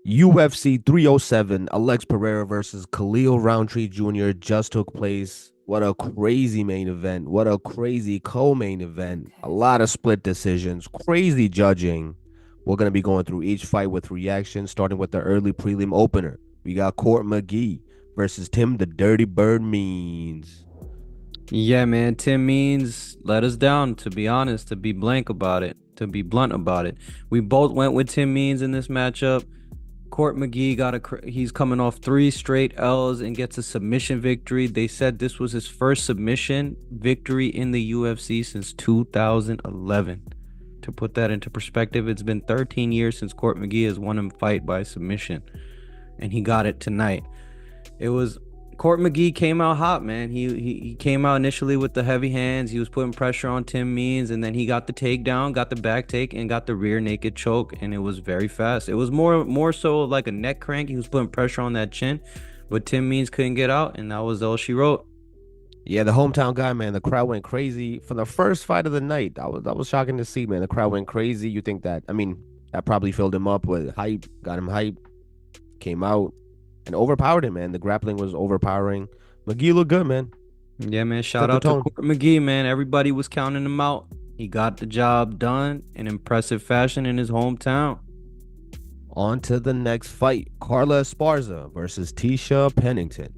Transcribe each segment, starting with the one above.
UFC 307, Alex Pereira versus Khalil Rountree Jr. just took place. What a crazy main event. What a crazy co-main event. A lot of split decisions, crazy judging. We're going to be going through each fight with reactions, starting with the early prelim opener. We got Court McGee versus Tim the Dirty Bird Means. Yeah, man, Tim Means let us down, to be honest, to be blank about it, to be blunt about it. We both went with Tim Means in this matchup. Court McGee he's coming off three straight L's and gets a submission victory. They said this was his first submission victory in the UFC since 2011. To put that into perspective, it's been 13 years since Court McGee has won a fight by submission, and he got it tonight. It was Court McGee came out hot, man. He came out initially with the heavy hands. He was putting pressure on Tim Means, and then he got the takedown, got the back take, and got the rear naked choke, and it was very fast. It was more so like a neck crank. He was putting pressure on that chin, but Tim Means couldn't get out, and that was all she wrote. Yeah, the hometown guy, man. The crowd went crazy for the first fight of the night. That was shocking to see, man. The crowd went crazy. You think that? I mean, that probably filled him up with hype, got him hype, came out and overpowered him, man. The grappling was overpowering. McGee looked good, man. Yeah, man. Shout Set the out to tone. Court McGee, man. Everybody was counting him out. He got the job done in impressive fashion in his hometown. On to the next fight. Carla Esparza versus Tisha Pennington.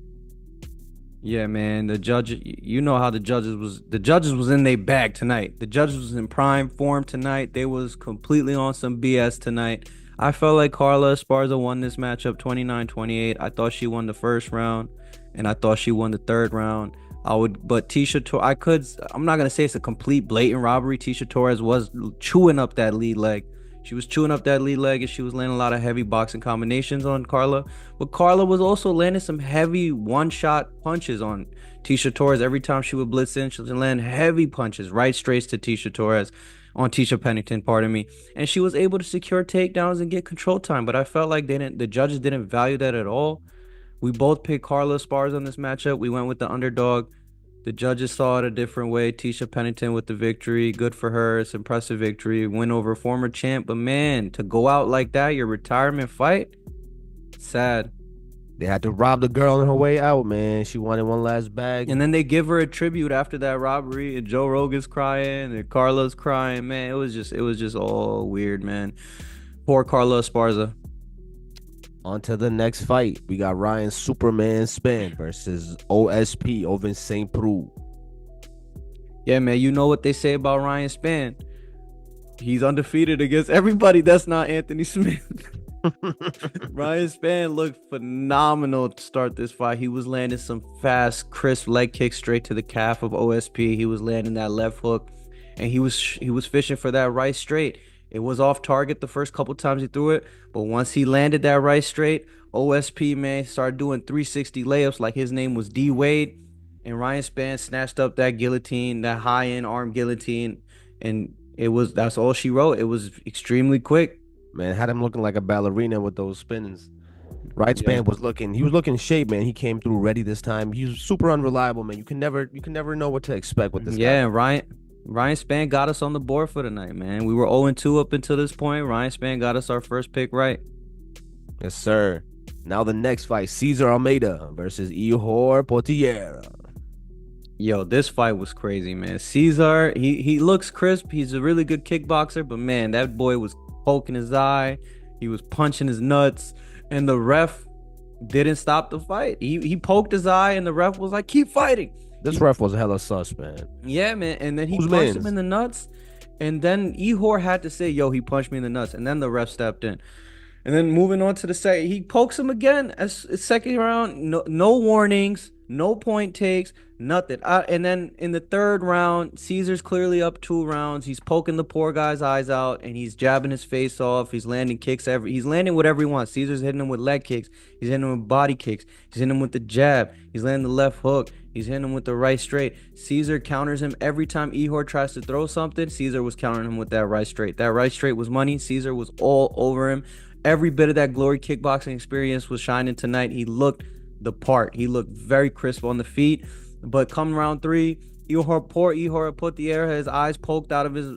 Yeah, man. The judge, you know how the judges was in their bag tonight. The judges was in prime form tonight. They was completely on some BS tonight. I felt like Carla Esparza won this matchup 29-28. I thought she won the first round, and I thought she won the third round. But I'm not gonna say it's a complete blatant robbery. Tisha Torres was chewing up that lead leg. She was chewing up that lead leg, and she was landing a lot of heavy boxing combinations on Carla. But Carla was also landing some heavy one-shot punches on Tisha Torres. Every time she would blitz in, she would land heavy punches right straight to Tisha Torres, on Tisha Pennington, pardon me. And she was able to secure takedowns and get control time. But I felt like the judges didn't value that at all. We both picked Carla Esparza on this matchup. We went with the underdog. The judges saw it a different way. Tisha Pennington with the victory. Good for her. It's an impressive victory. Win over a former champ. But man, to go out like that, your retirement fight, sad. They had to rob the girl on her way out, man. She wanted one last bag. And then they give her a tribute after that robbery, and Joe Rogan's crying, and Carla's crying. Man, it was just all weird, man. Poor Carla Esparza. On to the next fight. We got Ryan Superman Span versus OSP over in St. Preux. Yeah, man, you know what they say about Ryan Spann. He's undefeated against everybody that's not Anthony Smith. Ryan Spann looked phenomenal to start this fight. He was landing some fast, crisp leg kicks straight to the calf of OSP. He was landing that left hook, and he was fishing for that right straight. It was off target the first couple times he threw it, but once he landed that right straight, OSP, man, started doing 360 layups like his name was D Wade, and Ryan Spann snatched up that guillotine, that high end arm guillotine, and that's all she wrote. It was extremely quick. Man, had him looking like a ballerina with those spins. Right Yeah. Span he was looking shape, man. He came through ready this time. He was super unreliable, man. You can never know what to expect with this Yeah, guy. and Ryan Spann got us on the board for the night, man. We were 0-2 up until this point. Ryan Spann got us our first pick right. Yes, sir. Now the next fight, Cesar Almeida versus Ihor Potieria. Yo, this fight was crazy, man. Cesar, he looks crisp. He's a really good kickboxer, but man, that boy was poking his eye. He was punching his nuts, and the ref didn't stop the fight. He poked his eye, and the ref was like, "Keep fighting." This ref was hella sus, man. Yeah, man. And then he Whose punched him mans? in the nuts. And then Ihor had to say, "Yo, he punched me in the nuts." And then the ref stepped in. And then moving on to the second, he pokes him again. As second round, no warnings, no point takes, nothing. And then in the third round, Caesar's clearly up 2 rounds. He's poking the poor guy's eyes out, and he's jabbing his face off. He's landing kicks he's landing whatever he wants. Caesar's hitting him with leg kicks. He's hitting him with body kicks. He's hitting him with the jab. He's landing the left hook. He's hitting him with the right straight. Caesar counters him every time Ihor tries to throw something. Caesar was countering him with that right straight. That right straight was money. Caesar was all over him. Every bit of that glory kickboxing experience was shining tonight. He looked the part. He looked very crisp on the feet. But come round 3, poor Ihor Potieria, his eyes poked out of his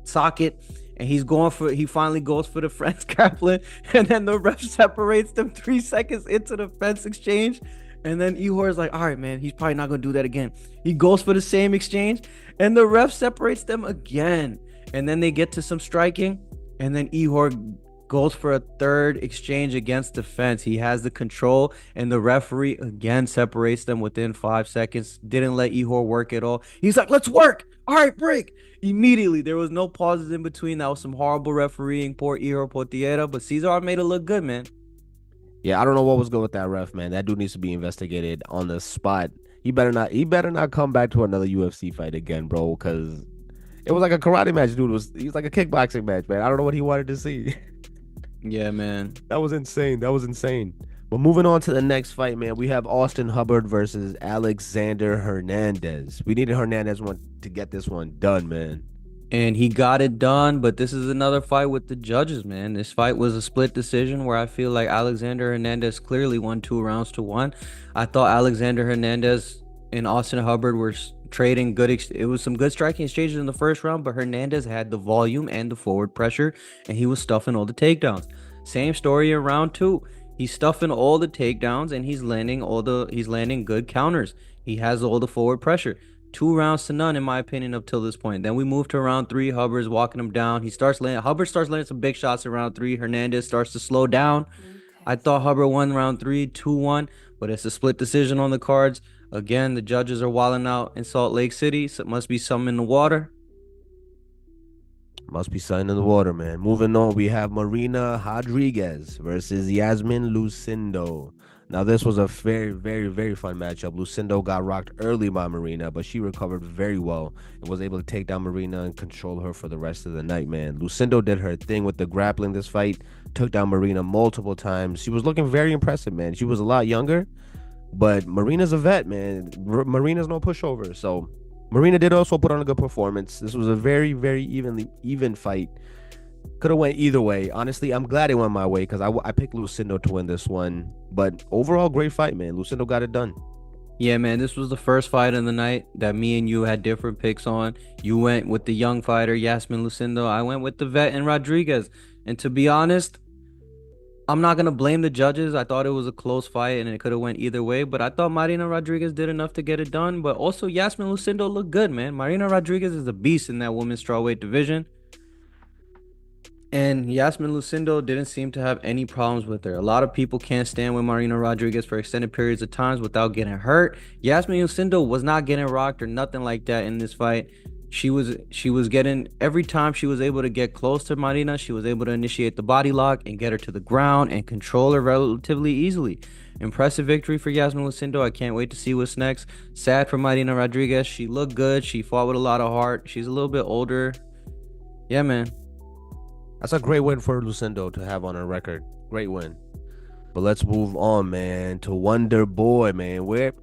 socket, and he finally goes for the fence grappling, and then the ref separates them 3 seconds into the fence exchange. And then Ihor is like, all right, man, he's probably not gonna do that again. He goes for the same exchange, and the ref separates them again. And then they get to some striking, and then Ihor goes for a third exchange against the fence. He has the control, and the referee again separates them within 5 seconds. Didn't let Ihor work at all. He's like, let's work. All right, break. Immediately, there was no pauses in between. That was some horrible refereeing. Poor Ihor Portiera, but Cesar made it look good, man. Yeah, I don't know what was good with that ref, man. That dude needs to be investigated on the spot. He better not come back to another UFC fight again, bro, because it was like a karate match, dude. He was like a kickboxing match, man. I don't know what he wanted to see. Yeah, man. That was insane. That was insane. But moving on to the next fight, man, we have Austin Hubbard versus Alexander Hernandez. We needed Hernandez to get this one done, man. And he got it done, but this is another fight with the judges, man. This fight was a split decision where I feel like Alexander Hernandez clearly won 2 rounds to 1. I thought Alexander Hernandez and Austin Hubbard were trading good. It was some good striking exchanges in the first round, but Hernandez had the volume and the forward pressure, and he was stuffing all the takedowns. Same story in round 2. He's stuffing all the takedowns, and he's landing good counters. He has all the forward pressure. 2 rounds to none, in my opinion, up till this point. Then we move to round 3. Hubbard's walking him down. Hubbard starts landing some big shots in round 3. Hernandez starts to slow down. I thought Hubbard won round 3, 2-1, but it's a split decision on the cards. Again, the judges are wilding out in Salt Lake City, so it must be something in the water. Must be something in the water, man. Moving on, we have Marina Rodriguez versus Yasmin Lucendo. Now, this was a very, very, very fun matchup. Lucendo got rocked early by Marina, but she recovered very well and was able to take down Marina and control her for the rest of the night, man. Lucendo did her thing with the grappling this fight, took down Marina multiple times. She was looking very impressive, man. She was a lot younger, but Marina's a vet, man. Marina's no pushover, so Marina did also put on a good performance. This was a very, very even fight. Could have went either way. Honestly, I'm glad it went my way because I picked Lucendo to win this one. But overall, great fight, man. Lucendo got it done. Yeah, man, this was the first fight of the night that me and you had different picks on. You went with the young fighter, Yasmin Lucendo. I went with the vet and Rodriguez. And to be honest, I'm not going to blame the judges. I thought it was a close fight and it could have went either way. But I thought Marina Rodriguez did enough to get it done. But also, Yasmin Lucendo looked good, man. Marina Rodriguez is a beast in that women's strawweight division. And Yasmin Lucendo didn't seem to have any problems with her. A lot of people can't stand with Marina Rodriguez for extended periods of times without getting hurt. Yasmin Lucendo was not getting rocked or nothing like that in this fight. She was getting, every time she was able to get close to Marina, she was able to initiate the body lock and get her to the ground and control her relatively easily. Impressive victory for Yasmin Lucendo. I can't wait to see what's next. Sad for Marina Rodriguez. She looked good. She fought with a lot of heart. She's a little bit older. Yeah, man. That's a great win for Lucendo to have on her record. Great win. But let's move on, man, to Wonder Boy, man. Where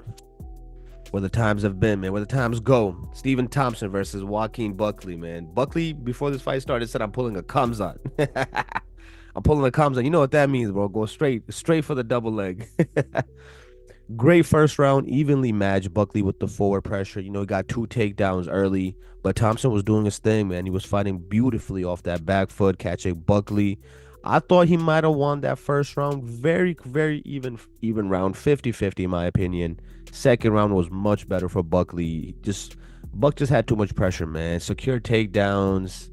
the times have been, man. Where the times go. Stephen Thompson versus Joaquin Buckley, man. Buckley, before this fight started, said, I'm pulling a Khamzat. I'm pulling a Khamzat. You know what that means, bro. Go straight for the double leg. Great first round, evenly matched. Buckley with the forward pressure. You know, he got 2 takedowns early, but Thompson was doing his thing, man. He was fighting beautifully off that back foot, catching Buckley. I thought he might have won that first round. Very, very even round, 50-50 in my opinion. Second round was much better for Buckley. Buck just had too much pressure, man. Secure takedowns.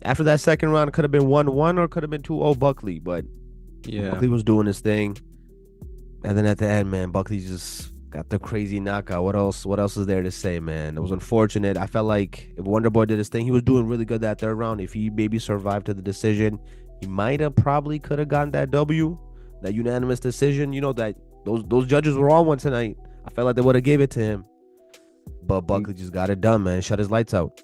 After that second round, it could have been 1-1 or it could have been 2-0 Buckley, but yeah, Buckley was doing his thing. And then at the end, man, Buckley just got the crazy knockout. What else is there to say, man? It was unfortunate. I felt like if Wonder Boy did his thing, he was doing really good that third round. If he maybe survived to the decision, he probably could have gotten that W, that unanimous decision. You know, that those judges were on one tonight. I felt like they would have gave it to him. But Buckley just got it done, man. Shut his lights out.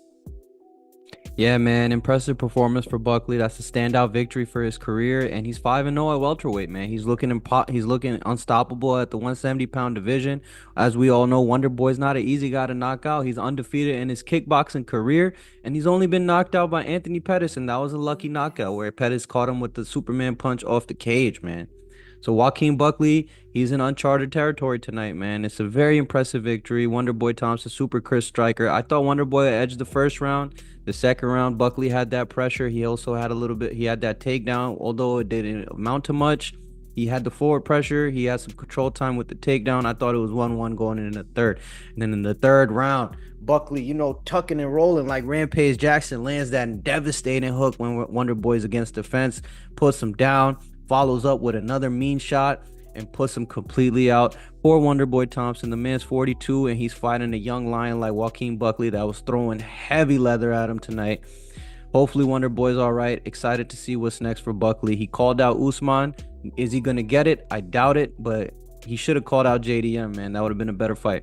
Yeah, man, impressive performance for Buckley. That's a standout victory for his career, and he's 5-0 at welterweight, man. He's looking unstoppable at the 170-pound division. As we all know, Wonder Boy's not an easy guy to knock out. He's undefeated in his kickboxing career, and he's only been knocked out by Anthony Pettis, and that was a lucky knockout where Pettis caught him with the Superman punch off the cage, man. So Joaquin Buckley, he's in uncharted territory tonight, man. It's a very impressive victory. Wonderboy Thompson, super crisp striker. I thought Wonderboy edged the first round. The second round, Buckley had that pressure. He also had a little bit, he had that takedown, although it didn't amount to much. He had the forward pressure. He had some control time with the takedown. I thought it was 1-1 going in the third. And then in the third round, Buckley, tucking and rolling like Rampage Jackson, lands that devastating hook when Wonder Boy's against the fence, puts him down, follows up with another mean shot, and puts him completely out. Poor Wonder Boy Thompson. The man's 42, and he's fighting a young lion like Joaquin Buckley that was throwing heavy leather at him tonight. Hopefully Wonder Boy's all right. Excited to see what's next for Buckley. He called out Usman. Is he going to get it? I doubt it, but he should have called out JDM, man. That would have been a better fight.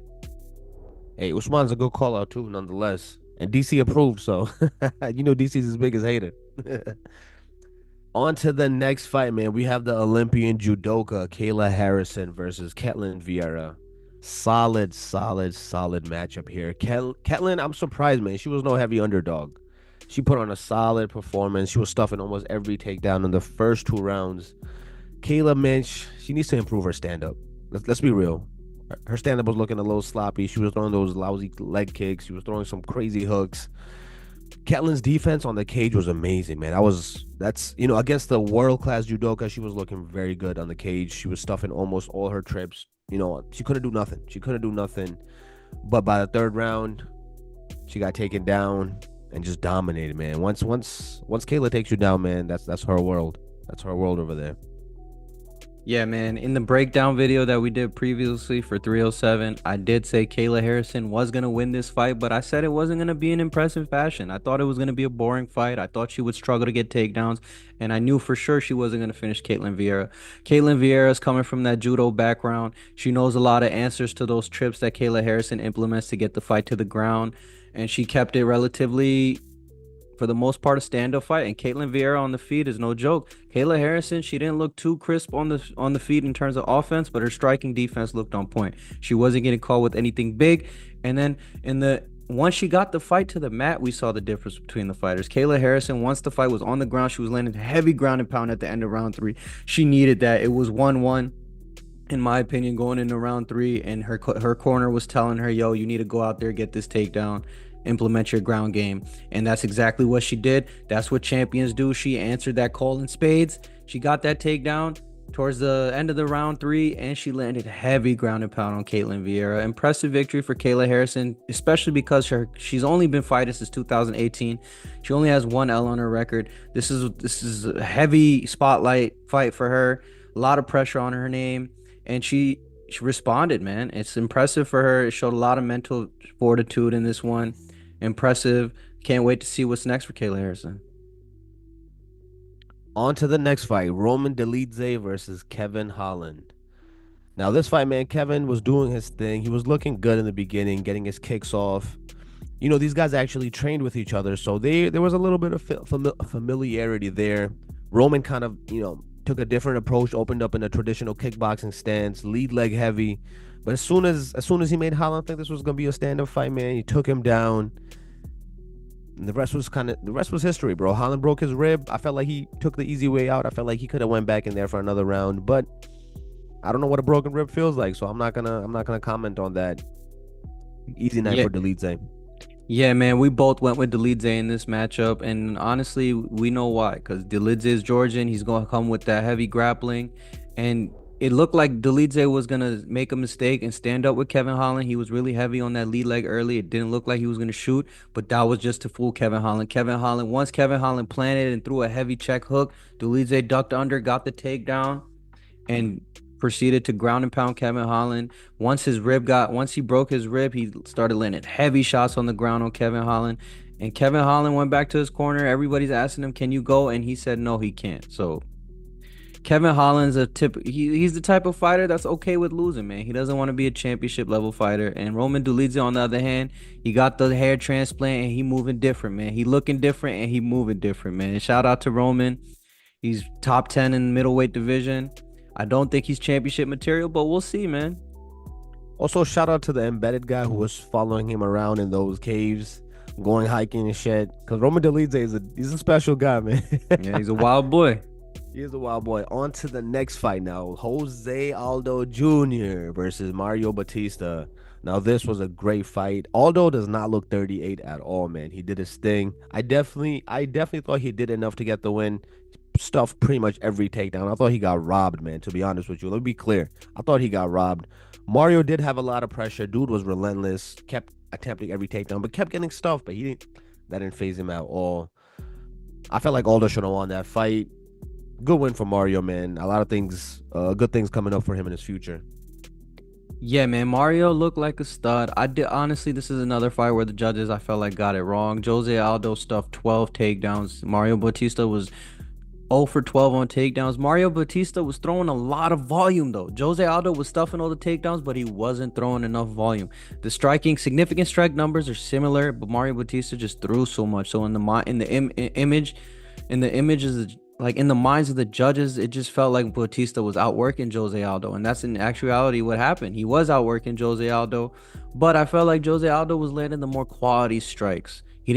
Hey, Usman's a good call out too, nonetheless. And DC approved, so DC's his biggest hater. On to the next fight, man. We have the Olympian judoka Kayla Harrison versus Kaitlyn Vieira. Solid matchup here. Kaitlyn, I'm surprised, man. She was no heavy underdog. She put on a solid performance. She was stuffing almost every takedown in the first 2 rounds. Kayla, man, she needs to improve her stand-up. Let's be real. Her stand-up was looking a little sloppy. She was throwing those lousy leg kicks. She was throwing some crazy hooks. Kaitlyn's defense on the cage was amazing, man. That's against the world-class judoka, she was looking very good on the cage. She was stuffing almost all her trips. She couldn't do nothing. But by the third round, she got taken down and just dominated, man. Once Kayla takes you down, man, that's her world. That's her world over there. Yeah, man. In the breakdown video that we did previously for 307, I did say Kayla Harrison was going to win this fight, but I said it wasn't going to be an impressive fashion. I thought it was going to be a boring fight. I thought she would struggle to get takedowns, and I knew for sure she wasn't going to finish Kaitlyn Vieira. Kaitlyn Vieira is coming from that judo background. She knows a lot of answers to those trips that Kayla Harrison implements to get the fight to the ground, and she kept it relatively, for the most part, a stand-up fight. And Kaitlyn Vieira on the feet is no joke. Kayla Harrison, she didn't look too crisp on the feet in terms of offense, but her striking defense looked on point. She wasn't getting caught with anything big. And then once she got the fight to the mat, we saw the difference between the fighters. Kayla Harrison, once the fight was on the ground, she was landing heavy ground and pound at the end of round 3. She needed that. It was 1-1. In my opinion, going into round 3, and her corner was telling her, yo, you need to go out there, get this takedown, implement your ground game. And that's exactly what she did. That's what champions do. She answered that call in spades. She got that takedown towards the end of the round 3, and she landed heavy ground and pound on Kaitlyn Vieira. Impressive victory for Kayla Harrison, especially because she's only been fighting since 2018. She only has 1 L on her record. This is a heavy spotlight fight for her. A lot of pressure on her name, and she responded, man. It's impressive for her. It showed a lot of mental fortitude in this one. Impressive. Can't wait to see what's next for Kayla Harrison. On to the next fight, Roman Dolidze versus Kevin Holland. Now this fight, man, Kevin was doing his thing. He was looking good in the beginning, getting his kicks off. These guys actually trained with each other, so there was a little bit of familiarity there. Roman kind of, took a different approach, opened up in a traditional kickboxing stance, lead leg heavy. But as soon as he made Holland think this was gonna be a stand-up fight, man, he took him down. And the rest was history, bro. Holland broke his rib. I felt like he took the easy way out. I felt like he could have went back in there for another round, but I don't know what a broken rib feels like, so I'm not gonna comment on that. Easy night for Dolidze. Yeah, man, we both went with Dolidze in this matchup, and honestly, we know why. Because Dolidze is Georgian. He's gonna come with that heavy grappling, and it looked like Dolidze was going to make a mistake and stand up with Kevin Holland. He was really heavy on that lead leg early. It didn't look like he was going to shoot, but that was just to fool Kevin Holland. Once Kevin Holland planted and threw a heavy check hook, Dolidze ducked under, got the takedown, and proceeded to ground and pound Kevin Holland. Once he broke his rib, he started landing heavy shots on the ground on Kevin Holland. And Kevin Holland went back to his corner. Everybody's asking him, can you go? And he said, no, he can't. So Kevin Holland's he's the type of fighter that's okay with losing, man. He doesn't want to be a championship level fighter. And Roman Dolidze, on the other hand, he got the hair transplant and he moving different, man. He looking different and he moving different, man. And shout out to Roman. He's top 10 in the middleweight division. I don't think he's championship material, but we'll see, man. Also, shout out to the embedded guy who was following him around in those caves, going hiking and shit. Because Roman Dolidze he's a special guy, man. Yeah, he's a wild boy. He's a wild boy. On to the next fight now. Jose Aldo Jr. versus Mario Batista. Now, this was a great fight. Aldo does not look 38 at all, man. He did his thing. I definitely thought he did enough to get the win. Stuffed pretty much every takedown. I thought he got robbed, man, to be honest with you. Let me be clear. I thought he got robbed. Mario did have a lot of pressure. Dude was relentless. Kept attempting every takedown, but kept getting stuffed. But that didn't phase him at all. I felt like Aldo should have won that fight. Good win for Mario, man. A lot of things, good things coming up for him in his future. Yeah, man, Mario looked like a stud. I did honestly, this is another fight where the judges I felt like got it wrong. Jose Aldo stuffed 12 takedowns. Mario Bautista was 0 for 12 on takedowns. Mario Bautista was throwing a lot of volume though. Jose Aldo was stuffing all the takedowns, but he wasn't throwing enough volume. The significant strike numbers are similar, but Mario Bautista just threw so much. So in the images, like in the minds of the judges, it just felt like Bautista was outworking Jose Aldo, and that's in actuality what happened. He was outworking Jose Aldo, but I felt like Jose Aldo was landing the more quality strikes. He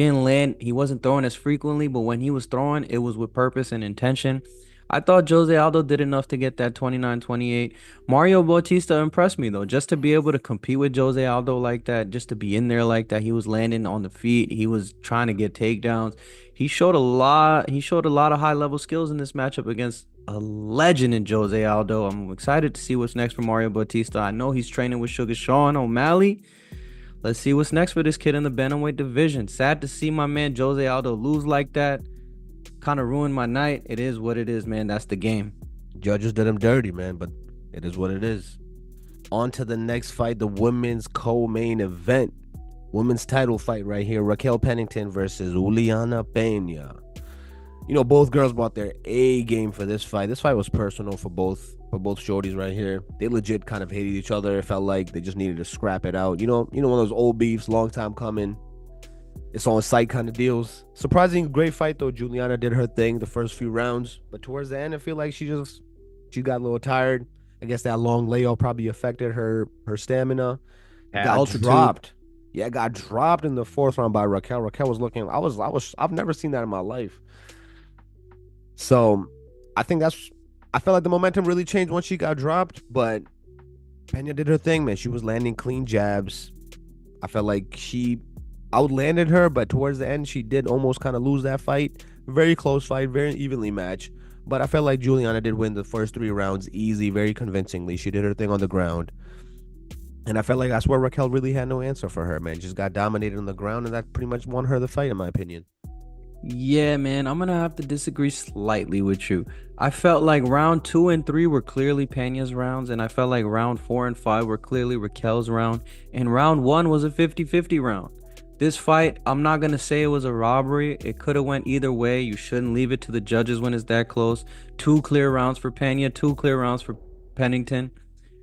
wasn't throwing as frequently, but when he was throwing, it was with purpose and intention. I thought Jose Aldo did enough to get that 29-28. Mario Bautista impressed me though, just to be able to compete with Jose Aldo like that, just to be in there like that. He was landing on the feet. He was trying to get takedowns. He showed a lot of high level skills in this matchup against a legend in Jose Aldo. I'm excited to see what's next for Mario Bautista. I know he's training with Sugar Sean O'Malley. Let's see what's next for this kid in the bantamweight division. Sad to see my man Jose Aldo lose like that. Kind of ruined my night. It is what it is, man. That's the game. Judges did him dirty, man, but it is what it is. On to the next fight, the women's co-main event. Women's title fight right here. Raquel Pennington versus Juliana Pena. You know, both girls brought their A game for this fight. This fight was personal for both shorties right here. They legit kind of hated each other. It felt like they just needed to scrap it out. One of those old beefs, long time coming. It's on site kind of deals. Surprising great fight though. Juliana did her thing the first few rounds, but towards the end, I feel like she got a little tired. I guess that long layoff probably affected her stamina. At Got altitude. dropped. Yeah, got dropped in the fourth round by Raquel. Raquel was looking. I've never seen that in my life. So, I think I felt like the momentum really changed once she got dropped, but Pena did her thing, man. She was landing clean jabs. I felt like she outlanded her, but towards the end, she did almost kind of lose that fight. Very close fight, very evenly matched. But I felt like Juliana did win the first 3 rounds easy, very convincingly. She did her thing on the ground. And I felt like that's where Raquel really had no answer for her, man. Just got dominated on the ground, and that pretty much won her the fight, in my opinion. Yeah, man, I'm gonna have to disagree slightly with you. I felt like round 2 and 3 were clearly Pena's rounds, and I felt like round 4 and 5 were clearly Raquel's round, and round 1 was a 50-50 round. This fight, I'm not gonna say it was a robbery. It could have went either way. You shouldn't leave it to the judges when it's that close. 2 clear rounds for Pena, 2 clear rounds for Pennington,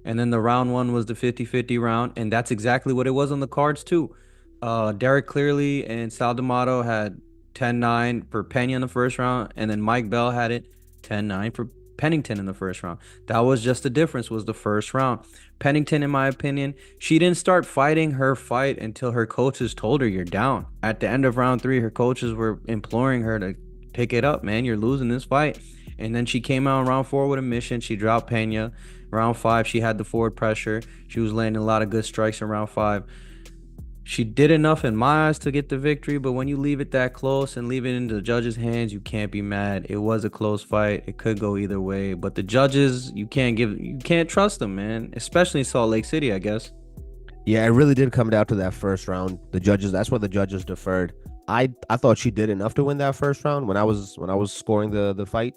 and then the round 1 was the 50-50 round, and that's exactly what it was on the cards too. Derek Clearly and Sal D'Amato had 10-9 for Pena in the first round, and then Mike Bell had it 10-9 for Pennington in the first round. That was just the difference, was the first round. Pennington, in my opinion, she didn't start fighting her fight until her coaches told her, you're down. At the end of round 3, her coaches were imploring her to pick it up, man. You're losing this fight. And then she came out in round 4 with a mission. She dropped Pena. Round 5, she had the forward pressure. She was landing a lot of good strikes in round 5. She did enough in my eyes to get the victory, but when you leave it that close and leave it into the judges' hands, you can't be mad. It was a close fight. It could go either way, but the judges, you can't trust them, man, especially in Salt Lake City, I guess. Yeah, it really did come down to that first round. That's where the judges deferred. I thought she did enough to win that first round when I was scoring the fight.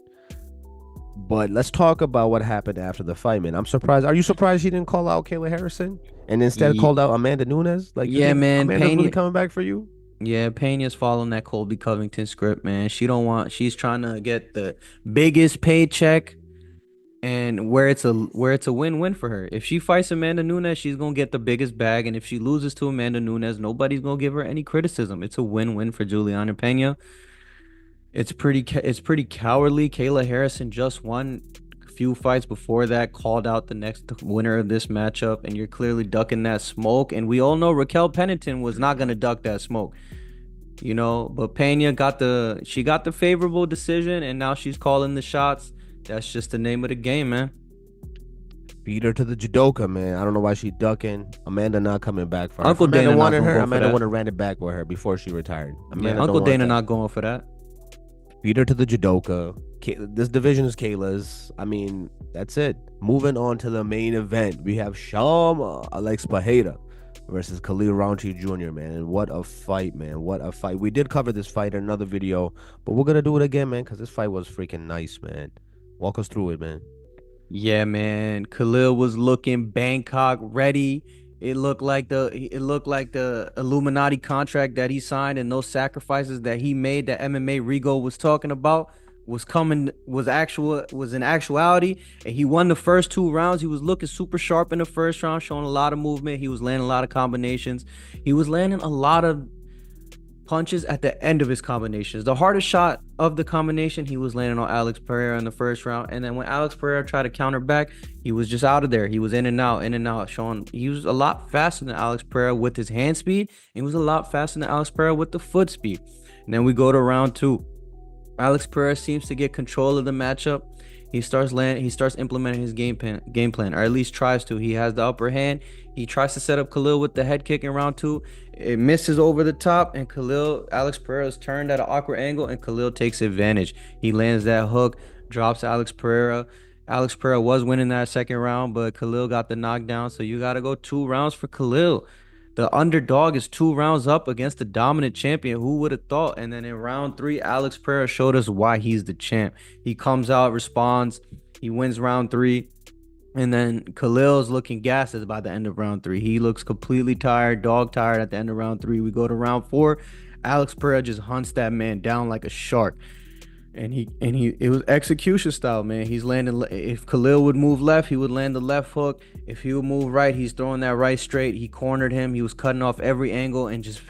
But let's talk about what happened after the fight, man. I'm surprised. Are you surprised she didn't call out Kayla Harrison and instead called out Amanda Nunes? Like, you Yeah, think man, Amanda's Pena. really coming back for you? Yeah, Pena's following that Colby Covington script, man. She's trying to get the biggest paycheck, and where it's a win-win for her. If she fights Amanda Nunes, she's gonna get the biggest bag, and if she loses to Amanda Nunes, nobody's gonna give her any criticism. It's a win-win for Juliana Pena. It's pretty cowardly. Kayla Harrison just won a few fights before that, called out the next winner of this matchup, and you're clearly ducking that smoke. And we all know Raquel Pennington was not gonna duck that smoke. you know. But Pena she got the favorable decision, and now she's calling the shots. That's just the name of the game, man. Beat her to the judoka, man. I don't know why she ducking. Amanda not coming back for her. If Uncle Amanda Dana not wanted gonna her, go for Amanda that. would have ran it back with her before she retired. Yeah, Amanda Uncle don't want Dana that. not going for that. Beat her to the judoka. This division is Kayla's. I mean, that's it. Moving on to the main event, we have Alex Pereira versus Khalil Rountree Jr., man. And what a fight, man. What a fight. We did cover this fight in another video, but we're going to do it again, man, because this fight was freaking nice, man. Walk us through it, man. Yeah, man. Khalil was looking Bangkok ready. It looked like the Illuminati contract that he signed and those sacrifices that he made that MMA Rigo was talking about was in actuality. And he won the first 2 rounds. He was looking super sharp in the first round, showing a lot of movement. He was landing a lot of combinations. He was landing a lot of punches at the end of his combinations. The hardest shot of the combination, he was landing on Alex Pereira in the first round. And then when Alex Pereira tried to counter back, he was just out of there. He was in and out, showing he was a lot faster than Alex Pereira with his hand speed. He was a lot faster than Alex Pereira with the foot speed. And then we go to round 2. Alex Pereira seems to get control of the matchup. He starts implementing his game plan, or at least tries to. He has the upper hand. He tries to set up Khalil with the head kick in round 2. It misses over the top, and Alex Pereira's turned at an awkward angle, and Khalil takes advantage. He lands that hook, drops Alex Pereira. Alex Pereira was winning that second round, but Khalil got the knockdown, so you got to go 2 rounds for Khalil. The underdog is 2 rounds up against the dominant champion. Who would have thought? And then in round 3, Alex Pereira showed us why he's the champ. He comes out, responds, he wins round 3. And then Khalil's looking gassed by the end of round 3. He looks completely tired, dog tired at the end of round 3. We go to round 4. Alex Pereira just hunts that man down like a shark. And it was execution style, man. He's landing. If Khalil would move left, he would land the left hook. If he would move right, he's throwing that right straight. He cornered him. He was cutting off every angle and just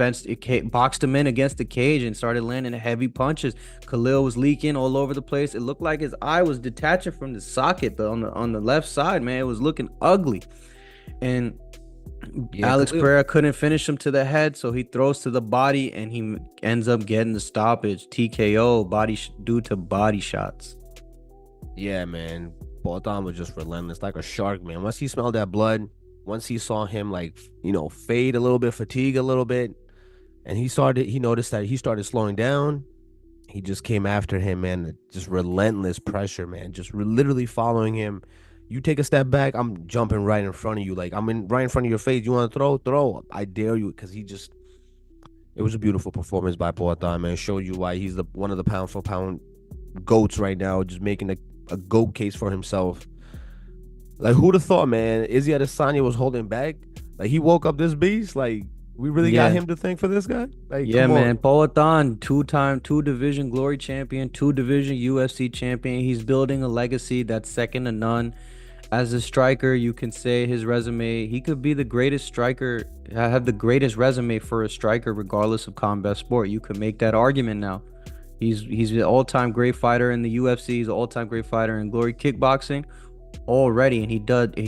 boxed him in against the cage and started landing heavy punches. Khalil was leaking all over the place. It looked like his eye was detaching from the socket on the left side, man. It was looking ugly. And Alex Pereira couldn't finish him to the head, so he throws to the body, and he ends up getting the stoppage. TKO due to body shots. Yeah, man. Bolton was just relentless, like a shark, man. Once he smelled that blood, once he saw him, like, fade a little bit, fatigue a little bit, and he noticed that he started slowing down. He just came after him, man. Just relentless pressure, man. Just literally following him. You take a step back, I'm jumping right in front of you. Like, right in front of your face. You want to throw? Throw. I dare you. Because it was a beautiful performance by Bolton, man. It showed you why he's one of the pound for pound GOATs right now, just making a GOAT case for himself. Like, who'd have thought, man? Izzy Adesanya was holding back. Like, he woke up this beast. Like, we really got him to thank for this guy? Like, yeah, man. Bolton, 2-division glory champion, 2-division UFC champion. He's building a legacy that's second to none. As a striker, you can say his resume, he could be the greatest striker, have the greatest resume for a striker, regardless of combat sport. You could make that argument now. He's an all-time great fighter in the UFC. He's an all-time great fighter in glory kickboxing already, and he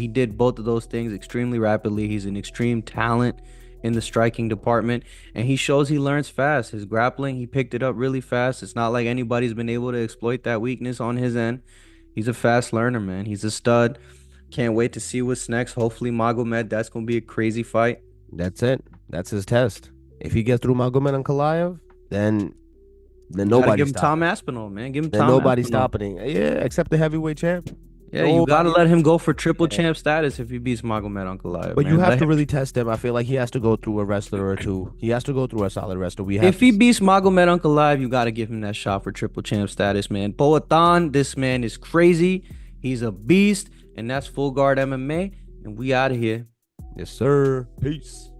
did both of those things extremely rapidly. He's an extreme talent in the striking department, and he shows he learns fast. His grappling, he picked it up really fast. It's not like anybody's been able to exploit that weakness on his end. He's a fast learner, man. He's a stud. Can't wait to see what's next. Hopefully Magomed, that's going to be a crazy fight. That's it. That's his test. If he gets through Magomed and Kalaev, then nobody's give him Tom Aspinall, man. Give him then Tom nobody's Aspinall. stopping him. Yeah, except the heavyweight champ. Yeah, you got to let him go for triple champ status if he beats Magomed on Kalaev. But you have to really test him. I feel like he has to go through a wrestler or two. He has to go through a solid wrestler. If he beats Magomed on Kalaev, you got to give him that shot for triple champ status, man. Bolton, this man is crazy. He's a beast. And that's Full Guard MMA. And we out of here. Yes, sir. Peace.